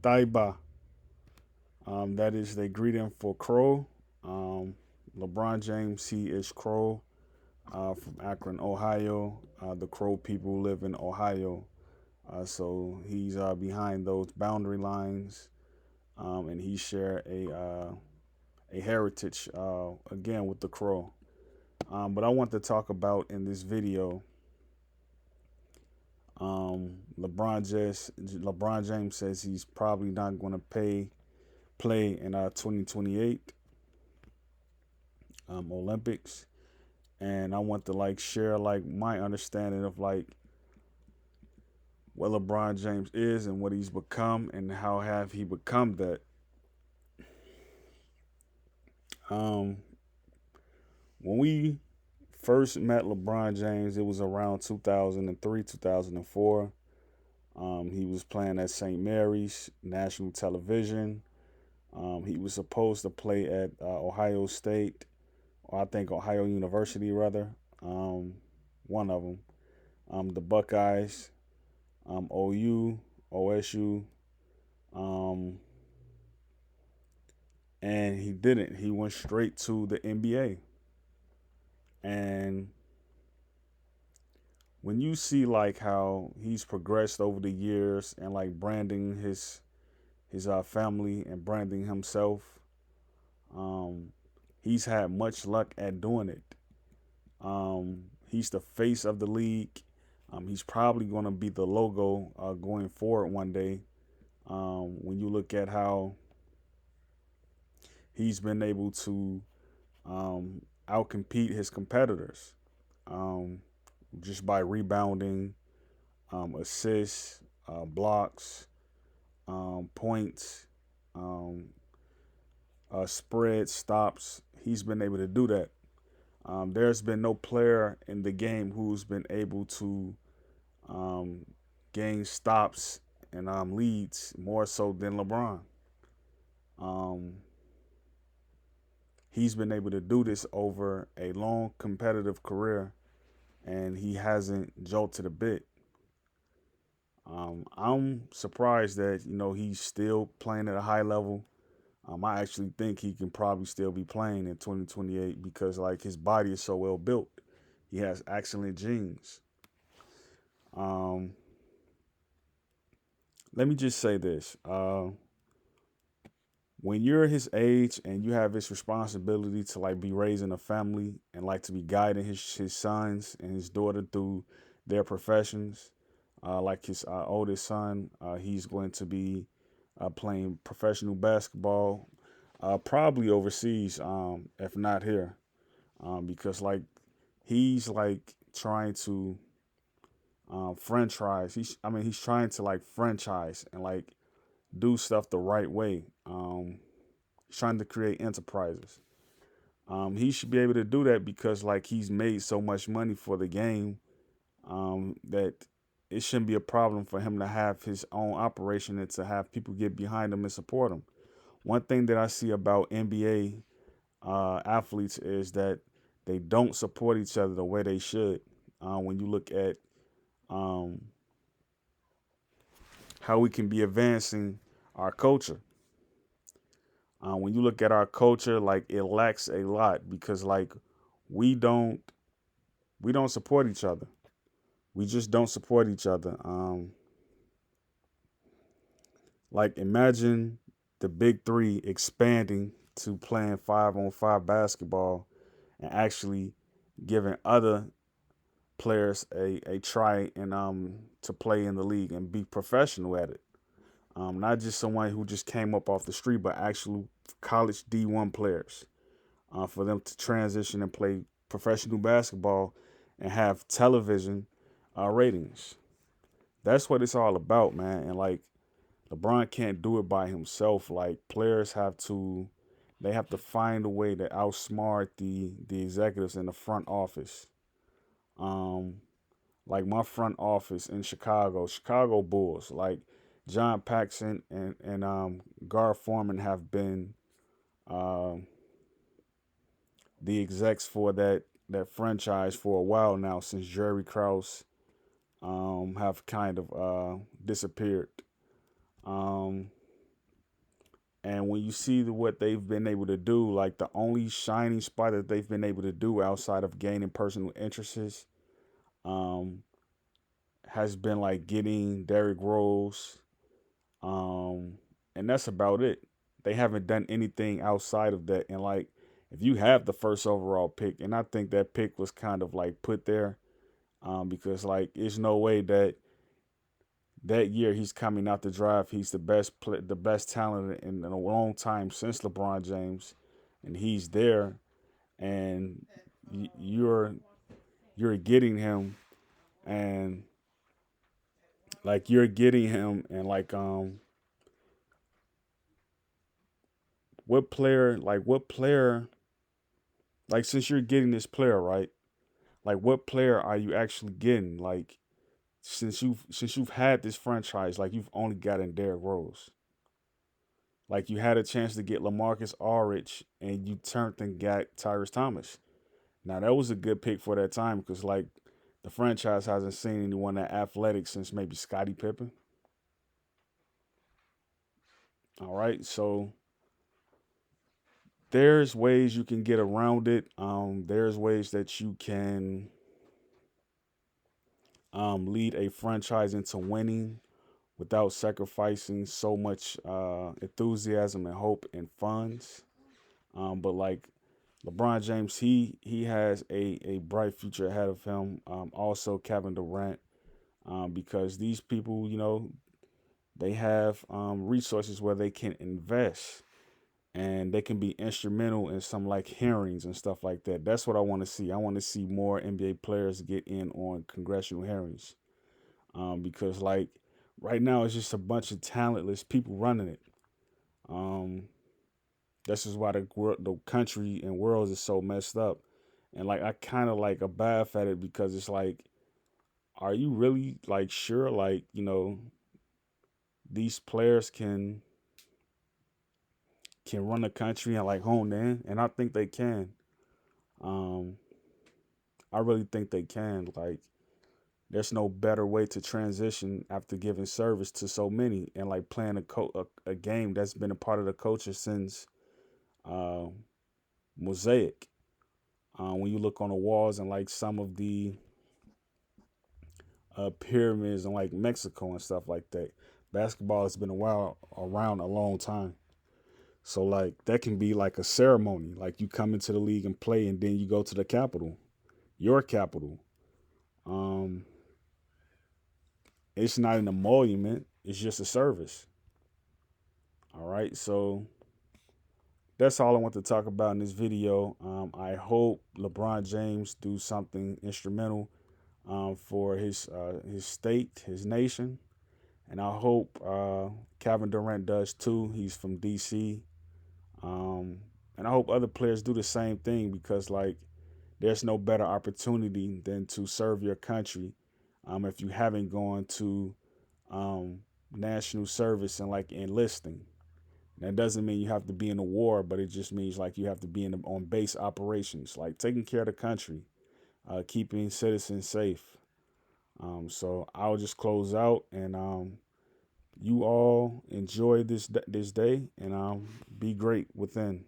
Taiba. That is they greet him for Crow. Um, LeBron James, he is Crow from Akron, Ohio. The Crow people live in Ohio. So he's behind those boundary lines, and he share a heritage again with the Crow. But I want to talk about in this video. LeBron James says he's probably not going to play in 2028 Olympics, and I want to like share like my understanding of like what LeBron James is and what he's become and how have he become that. Um, when we first met LeBron James, it was around 2003, 2004. He was playing at St. Mary's National Television. He was supposed to play at Ohio State, or I think Ohio University rather. Um, one of them. The Buckeyes, OU, OSU, um, and he didn't. He went straight to the NBA. And when you see like how he's progressed over the years and like branding his family and branding himself, um, he's had much luck at doing it. He's the face of the league. He's probably going to be the logo going forward one day. When you look at how he's been able to outcompete his competitors um, just by rebounding, assists, blocks, points, um, spread stops. He's been able to do that. There's been no player in the game who's been able to um, gain stops and leads more so than LeBron. Um, he's been able to do this over a long competitive career, and he hasn't jolted a bit. I'm surprised that he's still playing at a high level. I actually think he can probably still be playing in 2028 because like his body is so well built. He has excellent genes. Um, Let me just say this: when you're his age and you have his responsibility to like be raising a family and like to be guiding his sons and his daughter through their professions, like his oldest son, he's going to be playing professional basketball, probably overseas, if not here, because like he's like trying to franchise. He's trying to like franchise and like do stuff the right way. He's trying to create enterprises. He should be able to do that because like he's made so much money for the game that it shouldn't be a problem for him to have his own operation and to have people get behind him and support him. One thing that I see about NBA athletes is that they don't support each other the way they should. When you look at um, how we can be advancing our culture. When you look at our culture, like it lacks a lot because like we don't we don't support each other. We just don't support each other. Like imagine the big three expanding to playing 5-on-5 basketball and actually giving other players a try and to play in the league and be professional at it. Not just someone who just came up off the street, but actual college D1 players for them to transition and play professional basketball and have television ratings. That's what it's all about, man. And like LeBron can't do it by himself. Like players they have to find a way to outsmart the executives in the front office. Um, like my front office in Chicago Bulls, like John Paxson and Gar Forman have been uh, the execs for that franchise for a while now since Jerry Krause have kind of disappeared. Um, And when you see what they've been able to do, like the only shining spot that they've been able to do outside of gaining personal interests, um, has been like getting Derrick Rose, um, and that's about it. They haven't done anything outside of that. And like, if you have the first overall pick, and I think that pick was kind of like put there, because like, there's no way that that year he's coming out the draft. He's the the best talent in a long time since LeBron James, and he's there, and you're getting him, and like you're getting him, and like what player like since you're getting this player right, like what player are you actually getting like since you've had this franchise like you've only gotten Derrick Rose. Like you had a chance to get LaMarcus Aldridge and you turned and got Tyrese Thomas. Now that was a good pick for that time because like the franchise hasn't seen anyone that athletic since maybe Scottie Pippen. All right, so there's ways you can get around it. There's ways that you can lead a franchise into winning without sacrificing so much enthusiasm and hope and funds. But like LeBron James, he has a bright future ahead of him. Also Kevin Durant, because these people, they have resources where they can invest and they can be instrumental in some like hearings and stuff like that. That's what I want to see. I want to see more NBA players get in on congressional hearings, because like right now it's just a bunch of talentless people running it. Um, this is why the country and world is so messed up, and like I kind of like abide at it because it's like, are you really like sure like these players can run the country and like hone in? And I think they can. Um, I really think they can. Like, there's no better way to transition after giving service to so many and like playing a game that's been a part of the culture since uh, Mosaic. When you look on the walls and like some of the pyramids in like Mexico and stuff like that, basketball has been around a long time. So like that can be like a ceremony. Like you come into the league and play, and then you go to the capital, your capital. Um, it's not an emolument. It's just a service. All right. So that's all I want to talk about in this video. I hope LeBron James do something instrumental for his state, his nation, and I hope Kevin Durant does too. He's from DC, um, and I hope other players do the same thing because like there's no better opportunity than to serve your country if you haven't gone to um, national service and like enlisting. That doesn't mean you have to be in a war, but it just means like you have to be on base operations, like taking care of the country, keeping citizens safe. So I'll just close out, and you all enjoy this day, and be great within.